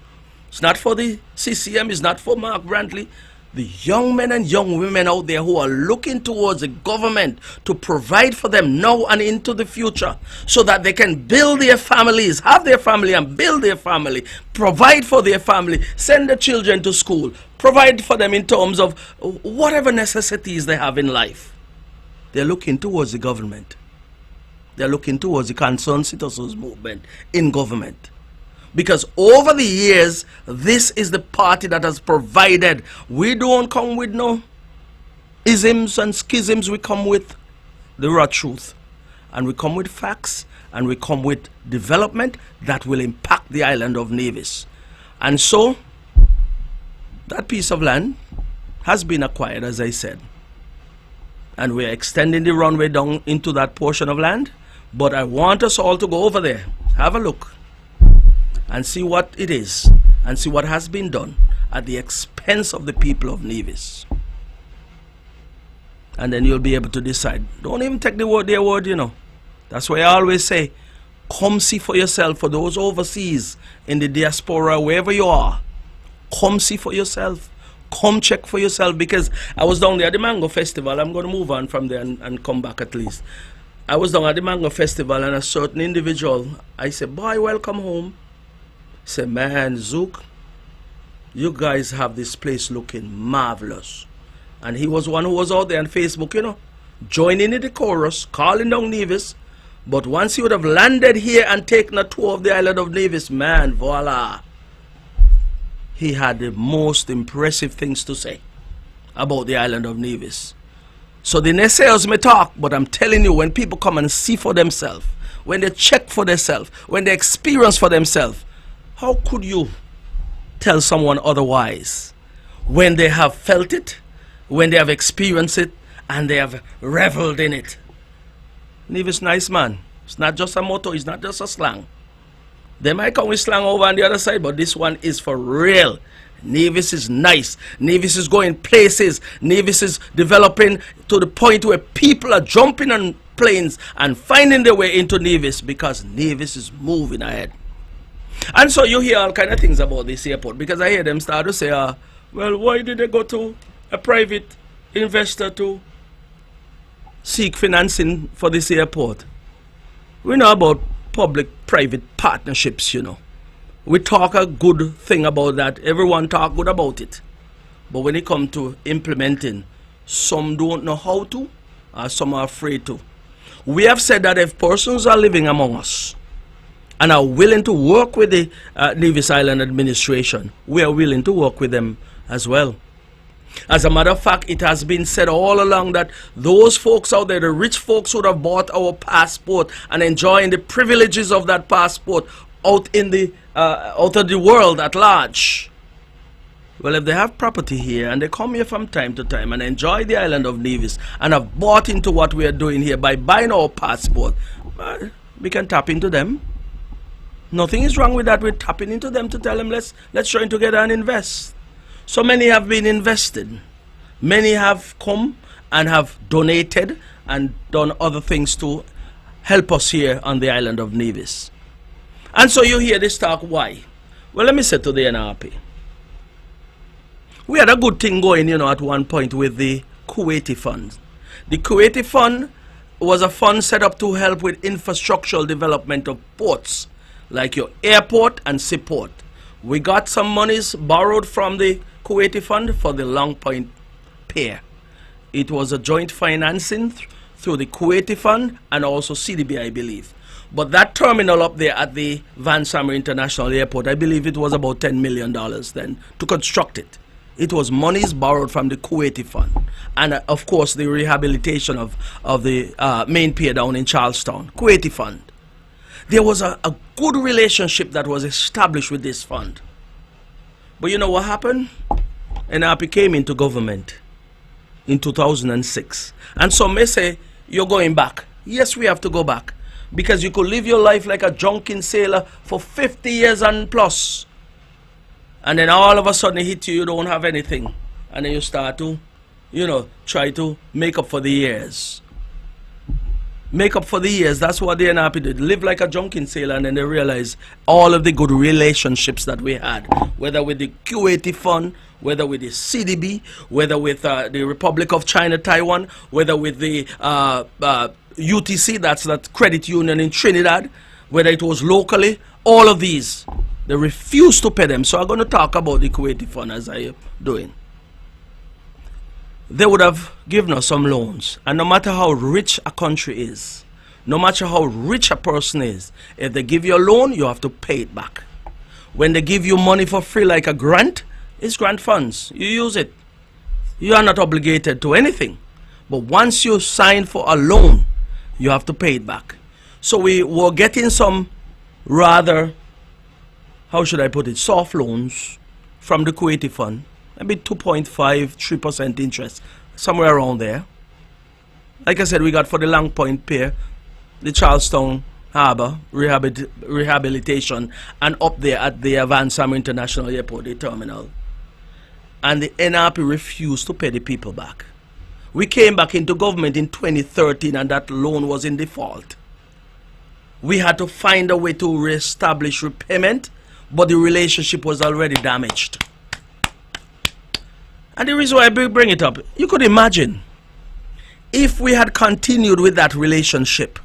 it's not for the CCM, it's not for Mark Brantley. The young men and young women out there who are looking towards the government to provide for them now and into the future so that they can build their families, have their family and build their family, provide for their family, send the children to school, provide for them in terms of whatever necessities they have in life. They're looking towards the government. They're looking towards the concerned citizens movement in government. Because over the years, this is the party that has provided. We don't come with no isms and schisms. We come with the raw truth. And we come with facts. And we come with development that will impact the island of Nevis. And so, that piece of land has been acquired, as I said. And we're extending the runway down into that portion of land. But I want us all to go over there, have a look, and see what it is, and see what has been done at the expense of the people of Nevis. And then you'll be able to decide. Don't even take their word, you know. That's why I always say, come see for yourself, for those overseas, in the diaspora, wherever you are. Come see for yourself. Come check for yourself, because I was down there at the Mango Festival. I'm going to move on from there and come back at least. I was down at the Mango Festival, and a certain individual, I said, boy, welcome home. He said, man, Zook, you guys have this place looking marvelous. And he was one who was out there on Facebook, you know, joining in the chorus, calling down Nevis. But once he would have landed here and taken a tour of the island of Nevis, man, voila. He had the most impressive things to say about the island of Nevis. So the naysayers may talk, but I'm telling you, when people come and see for themselves, when they check for themselves, when they experience for themselves, how could you tell someone otherwise when they have felt it, when they have experienced it, and they have reveled in it? Nevis nice, man. It's not just a motto, it's not just a slang. They might come with slang over on the other side, but this one is for real. Nevis is nice. Nevis is going places. Nevis is developing to the point where people are jumping on planes and finding their way into Nevis because Nevis is moving ahead. And so you hear all kind of things about this airport, because I hear them start to say, well, why did they go to a private investor to seek financing for this airport? We know about public-private partnerships, you know. We talk a good thing about that. Everyone talk good about it. But when it comes to implementing, some don't know how to, or some are afraid to. We have said that if persons are living among us and are willing to work with the Nevis Island administration, we are willing to work with them as well. As a matter of fact, it has been said all along that those folks out there, the rich folks who have bought our passport and enjoying the privileges of that passport out in the out of the world at large, well, if they have property here and they come here from time to time and enjoy the island of Nevis and have bought into what we are doing here by buying our passport, well, we can tap into them. Nothing is wrong with that. We're tapping into them to tell them, let's join together and invest. So many have been invested. Many have come and have donated and done other things to help us here on the island of Nevis. And so you hear this talk, why? Well, let me say to the NRP. We had a good thing going, you know, at one point with the Kuwaiti Fund. The Kuwaiti Fund was a fund set up to help with infrastructural development of ports, like your airport and seaport. We got some monies borrowed from the Kuwaiti Fund for the Long Point Pier. It was a joint financing through the Kuwaiti Fund and also CDB, I believe. But that terminal up there at the Van Sammer International Airport, I believe it was about $10 million then to construct it. It was monies borrowed from the Kuwaiti Fund. And of course the rehabilitation of the main pier down in Charlestown, Kuwaiti Fund. There was a good relationship that was established with this fund. But you know what happened? NRP came into government in 2006. And some may say, you're going back. Yes, we have to go back. Because you could live your life like a drunken sailor for 50 years and plus. And then all of a sudden it hits you, you don't have anything. And then you start to, you know, try to make up for the years. make up for the years. That's what the NRP did. Live like a drunken sailor, and then they realized all of the good relationships that we had, whether with the Q80 fund, whether with the CDB, whether with the Republic of China, Taiwan, whether with the UTC, that's that credit union in Trinidad, whether it was locally, all of these, they refused to pay them. So I'm going to talk about the Q80 fund as I am doing. They would have given us some loans, and no matter how rich a country is, no matter how rich a person is, if they give you a loan, you have to pay it back. When they give you money for free like a grant, it's grant funds. You use it. You are not obligated to anything. But once you sign for a loan, you have to pay it back. So we were getting some rather, how should I put it, soft loans from the Kuwaiti fund. Maybe 2.5, 3% interest, somewhere around there. Like I said, we got for the Long Point Pier, the Charlestown Harbour rehabilitation, and up there at the Van Sam International Airport, the terminal. And the NRP refused to pay the people back. We came back into government in 2013, and that loan was in default. We had to find a way to reestablish repayment, but the relationship was already damaged. And the reason why I bring it up, you could imagine if we had continued with that relationship,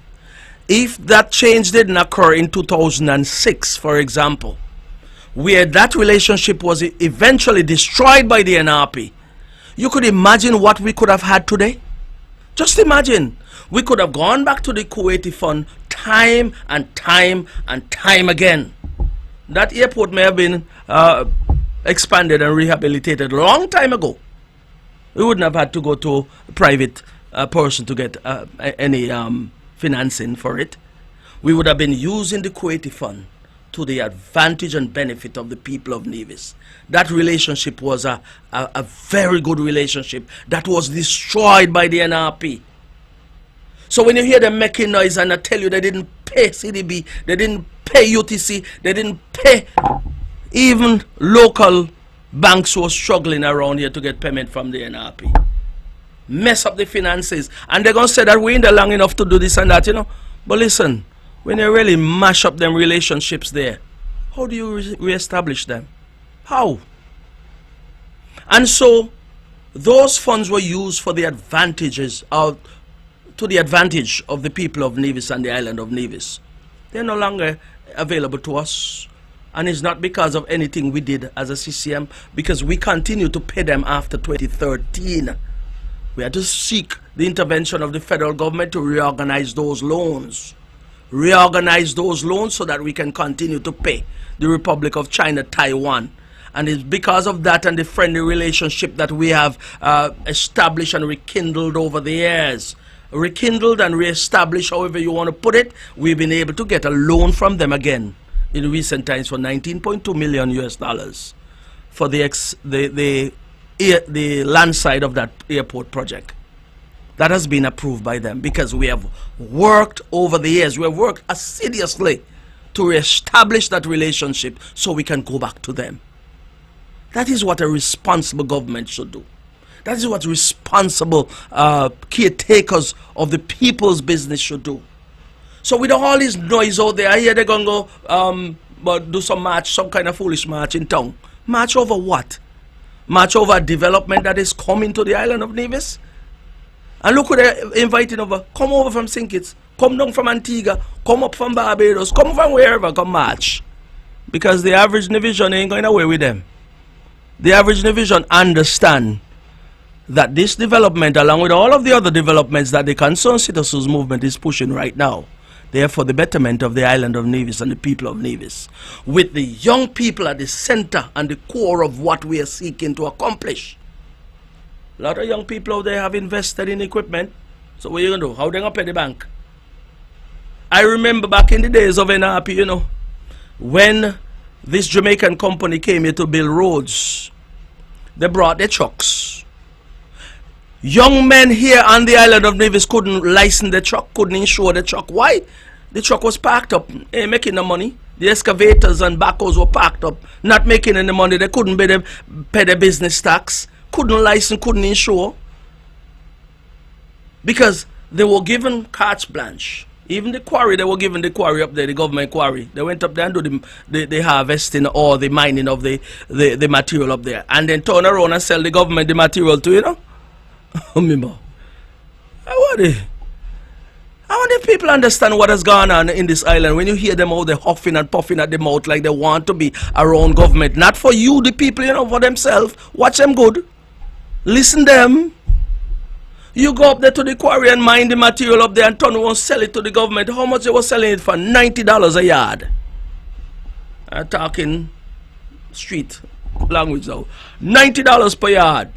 if that change didn't occur in 2006, for example, where that relationship was eventually destroyed by the NRP, you could imagine what we could have had today. Just imagine, we could have gone back to the Kuwaiti fund time and time and time again. That airport may have been expanded and rehabilitated a long time ago. We wouldn't have had to go to a private person to get any financing for it. We would have been using the Kuwaiti fund to the advantage and benefit of the people of Nevis. That relationship was a very good relationship that was destroyed by the NRP. So when you hear them making noise and I tell you they didn't pay CDB, they didn't pay UTC, they didn't pay even local banks who are struggling around here to get payment from the NRP. Mess up the finances. And they're going to say that we're in there long enough to do this and that, you know. But listen, when you really mash up them relationships there, how do you reestablish them? How? And so, those funds were used for the advantages of, to the advantage of the people of Nevis and the island of Nevis. They're no longer available to us. And it's not because of anything we did as a CCM, because we continue to pay them after 2013. We had to seek the intervention of the federal government to reorganize those loans. Reorganize those loans so that we can continue to pay the Republic of China, Taiwan. And it's because of that and the friendly relationship that we have established and rekindled over the years. Rekindled and reestablished, however you want to put it, we've been able to get a loan from them again in recent times for $19.2 million US for the land side of that airport project. That has been approved by them because we have worked over the years. We have worked assiduously to reestablish that relationship so we can go back to them. That is what a responsible government should do. That is what responsible caretakers of the people's business should do. So with all this noise out there, I hear they're going to go but do some march, some kind of foolish march in town. March over what? March over a development that is coming to the island of Nevis? And look who they're inviting over. Come over from St. Kitts. Come down from Antigua. Come up from Barbados. Come from wherever. Come march. Because the average Nevisian ain't going away with them. The average Nevisian understand that this development, along with all of the other developments that the Concerned Citizens Movement is pushing right now, they are for the betterment of the island of Nevis and the people of Nevis, with the young people at the center and the core of what we are seeking to accomplish. A lot of young people out there have invested in equipment. So what are you going to do? How are they going to pay the bank? I remember back in the days of NRP, you know, when this Jamaican company came here to build roads, they brought their trucks. Young men here on the island of Nevis couldn't license the truck, couldn't insure the truck. Why? The truck was parked up, ain't making no money. The excavators and backhoes were parked up, not making any money. They couldn't pay the business tax, couldn't license, couldn't insure. Because They were given carte blanche. Even the quarry, they were given the quarry up there, the government quarry. They went up there and do the harvesting or the mining of the material up there. And then turn around and sell the government the material too, you know? Remember. I want the people understand what has gone on in this island. When you hear them all, they're huffing and puffing at the mouth like they want to be around government. Not for you, the people, you know, for themselves. Watch them good. Listen them. You go up there to the quarry and mine the material up there and turn around and sell it to the government. How much they were selling it for? $90 a yard. I'm talking street language now. $90 per yard.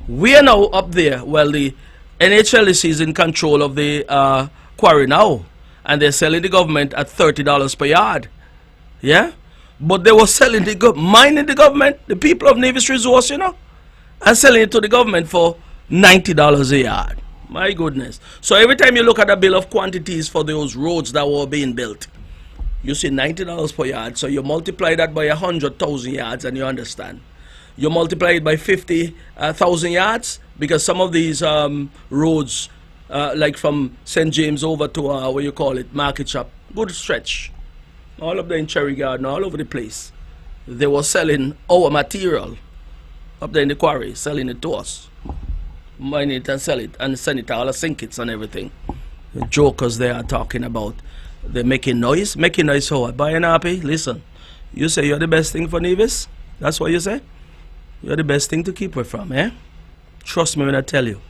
We are now up there. Well, the NHLC is in control of the quarry now. And they're selling the government at $30 per yard. Yeah? But they were selling mining the government, the people of Nevis Resource, you know, and selling it to the government for $90 a yard. My goodness. So every time you look at the bill of quantities for those roads that were being built, you see $90 per yard. So you multiply that by 100,000 yards and you understand. You multiply it by 50,000 yards, because some of these roads, like from St. James over to, what you call it, Market Shop, good stretch. All up there in Cherry Garden, all over the place. They were selling our material up there in the quarry, selling it to us. Mine it and sell it and send it to all the sink kits and everything. The jokers they are talking about. They're making noise. Making noise for what? Buying happy? Listen, you say you're the best thing for Nevis? That's what you say? You're the best thing to keep away from, eh? Trust me when I tell you.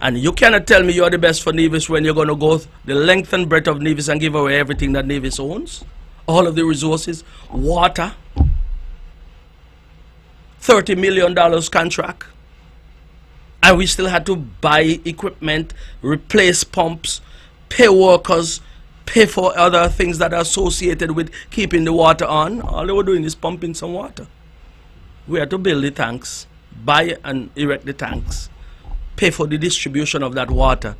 And you cannot tell me you're the best for Nevis when you're going to go the length and breadth of Nevis and give away everything that Nevis owns. All of the resources. Water. $30 million contract. And we still had to buy equipment, replace pumps, pay workers, pay for other things that are associated with keeping the water on. All they were doing is pumping some water. We had to build the tanks, buy and erect the tanks, pay for the distribution of that water.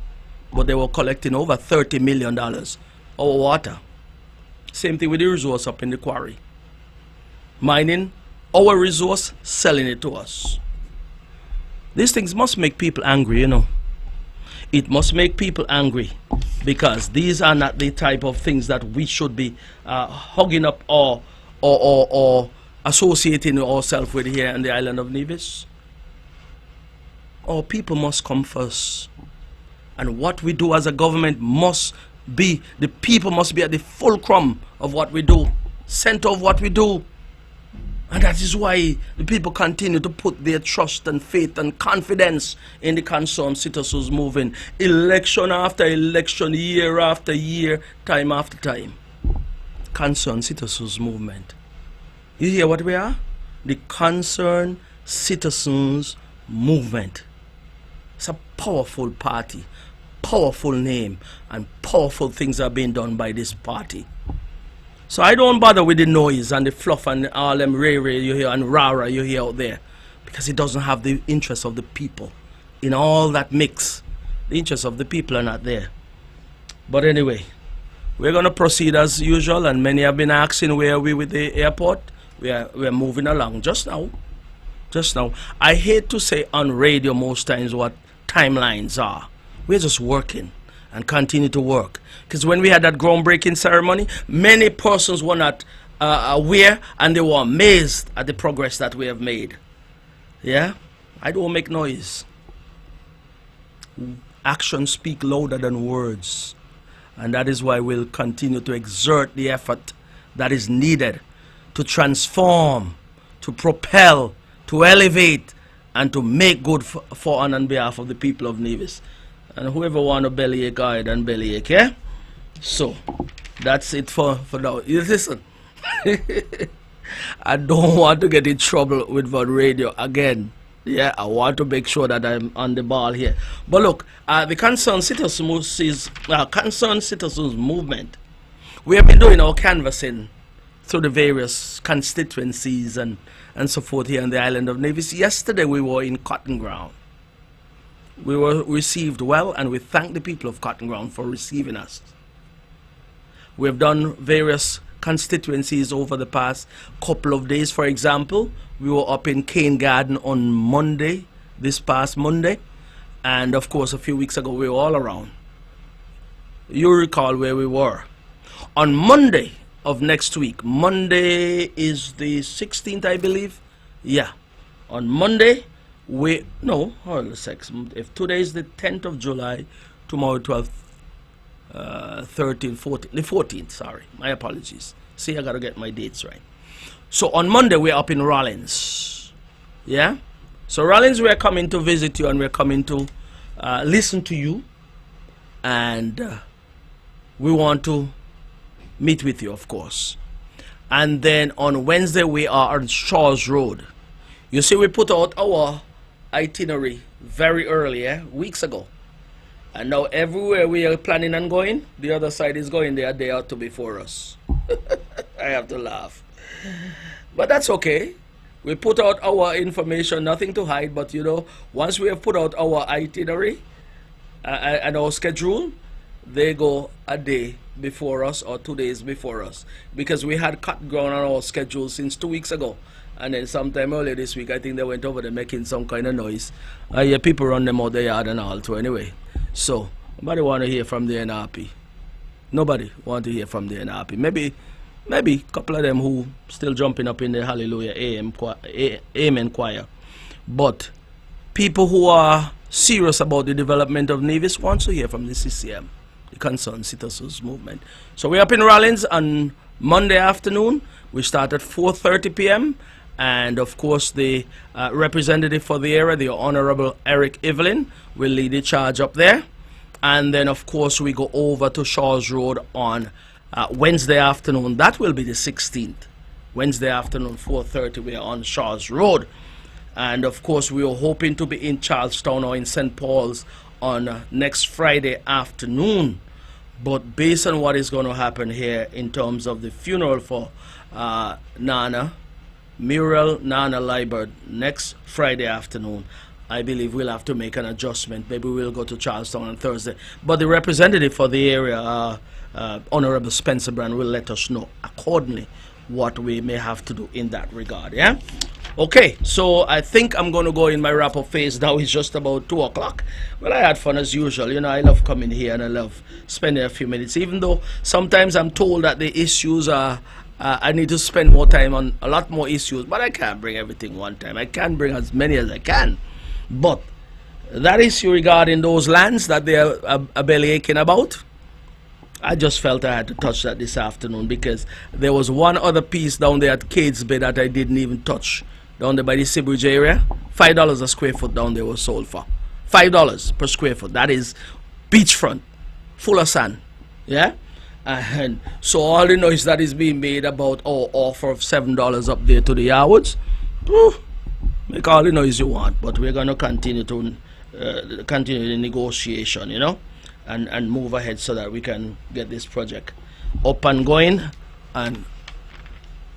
But they were collecting over $30 million our water. Same thing with the resource up in the quarry. Mining our resource, selling it to us. These things must make people angry, you know. It must make people angry, because these are not the type of things that we should be hugging up or associating ourselves with here in the island of Nevis. Our people must come first. And what we do as a government must be, the people must be at the fulcrum of what we do, center of what we do. And that is why the people continue to put their trust and faith and confidence in the Concerned Citizens Movement. Election after election, year after year, time after time. Concerned Citizens Movement. You hear what we are? The Concerned Citizens Movement. It's a powerful party, powerful name, and powerful things are being done by this party. So I don't bother with the noise and the fluff and all them ray you hear and rah you hear out there, because it doesn't have the interest of the people. In all that mix, the interests of the people are not there. But anyway, we're going to proceed as usual, and many have been asking where are we with the airport. We're moving along just now. I hate to say on radio most times what timelines are. We're just working and continue to work. Because when we had that groundbreaking ceremony, many persons were not aware, and they were amazed at the progress that we have made. Yeah? I don't make noise. Actions speak louder than words. And that is why we'll continue to exert the effort that is needed to transform, to propel, to elevate, and to make good for and on behalf of the people of Nevis. And whoever want to bellyache, go ahead and bellyache, yeah? So, that's it for now. You listen, I don't want to get in trouble with Vod Radio again. Yeah, I want to make sure that I'm on the ball here. But look, the Concerned Citizens Movement, we have been doing our canvassing through the various constituencies and so forth here on the island of Nevis. Yesterday we were in Cotton Ground. We were received well, and we thank the people of Cotton Ground for receiving us. We have done various constituencies over the past couple of days. For example, we were up in Cane Garden on Monday, this past Monday, And of course, a few weeks ago, we were all around. You recall where we were. On Monday of next week, Monday is the 16th, I believe. Yeah. On Monday, hold on a sec. If today is the 10th of July, tomorrow 12th, 13th, 14th, the 14th, sorry. My apologies. See, I got to get my dates right. So on Monday, we're up in Rollins. Yeah? So Rollins, we're coming to visit you and we're coming to listen to you. And we want to meet with you, of course. And then on Wednesday, we are on Shaw's Road. You see, we put out our itinerary very early, weeks ago. And now everywhere we are planning on going, the other side is going there a day or two before us. I have to laugh. But that's okay. We put out our information, nothing to hide, but you know, once we have put out our itinerary and our schedule, they go a day before us or 2 days before us. Because we had cut ground on our schedule since 2 weeks ago. And then sometime earlier this week, I think they went over there making some kind of noise. Yeah, people run them out the yard and all too anyway. So, nobody want to hear from the NRP. Nobody want to hear from the NRP. Maybe a couple of them who still jumping up in the Hallelujah Amen choir. But people who are serious about the development of Nevis want to hear from the CCM, the Concerned Citizens Movement. So we're up in Rollins on Monday afternoon. We start at 4:30 p.m. And of course, the representative for the area, the Honorable Eric Evelyn, will lead the charge up there. And then, of course, we go over to Shaw's Road on Wednesday afternoon. That will be the 16th. Wednesday afternoon, 4:30, we are on Shaw's Road. And of course, we are hoping to be in Charlestown or in St. Paul's on next Friday afternoon. But based on what is going to happen here in terms of the funeral for Muriel Nana Liebert next Friday afternoon, I believe we'll have to make an adjustment. Maybe we'll go to Charlestown on Thursday. But the representative for the area, Honorable Spencer Brand, will let us know accordingly what we may have to do in that regard. Yeah? Okay, so I think I'm going to go in my wrap-up phase now. It's just about 2 o'clock. Well, I had fun as usual. You know, I love coming here and I love spending a few minutes, even though sometimes I'm told that the issues are I need to spend more time on a lot more issues, but I can't bring everything one time. I can bring as many as I can. But that issue regarding those lands that they are belly aching about, I just felt I had to touch that this afternoon because there was one other piece down there at Cades Bay that I didn't even touch. Down there by the Seabridge area, $5 a square foot down there was sold for. $5 per square foot. That is beachfront, full of sand. Yeah? And so all the noise that is being made about our offer of $7 up there to the Yarwoods, make all the noise you want, but we're going to continue the negotiation, you know, and move ahead so that we can get this project up and going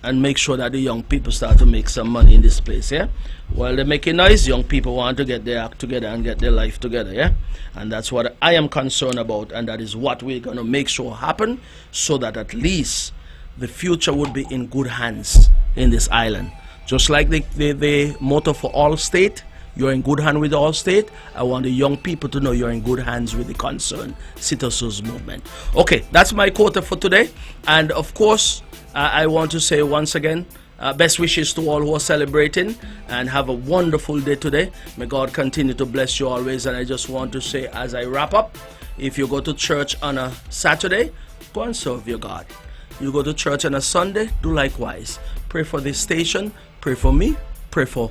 and make sure that the young people start to make some money in this place, yeah? While they're making noise, young people want to get their act together and get their life together, yeah? And that's what I am concerned about, and that is what we're going to make sure happen so that at least the future would be in good hands in this island. Just like the motto for Allstate, you're in good hands with Allstate. I want the young people to know you're in good hands with the Concerned Citizens Movement. Okay, that's my quota for today. And of course, I want to say once again, best wishes to all who are celebrating, and have a wonderful day today. May God continue to bless you always. And I just want to say as I wrap up, if you go to church on a Saturday, go and serve your God. You go to church on a Sunday, do likewise. Pray for this station, pray for me, pray for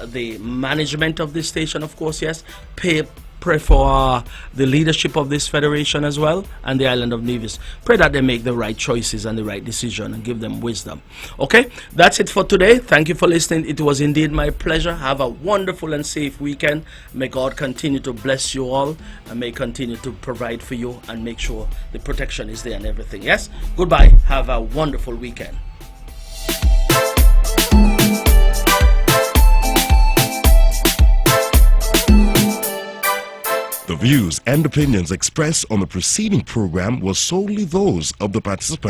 the management of this station, of course, yes. Pray for the leadership of this federation as well, and the island of Nevis. Pray that they make the right choices and the right decision, and give them wisdom. Okay, that's it for today. Thank you for listening. It was indeed my pleasure. Have a wonderful and safe weekend. May God continue to bless you all, and may continue to provide for you, and make sure the protection is there and everything. Yes, goodbye. Have a wonderful weekend. The views and opinions expressed on the preceding program were solely those of the participants.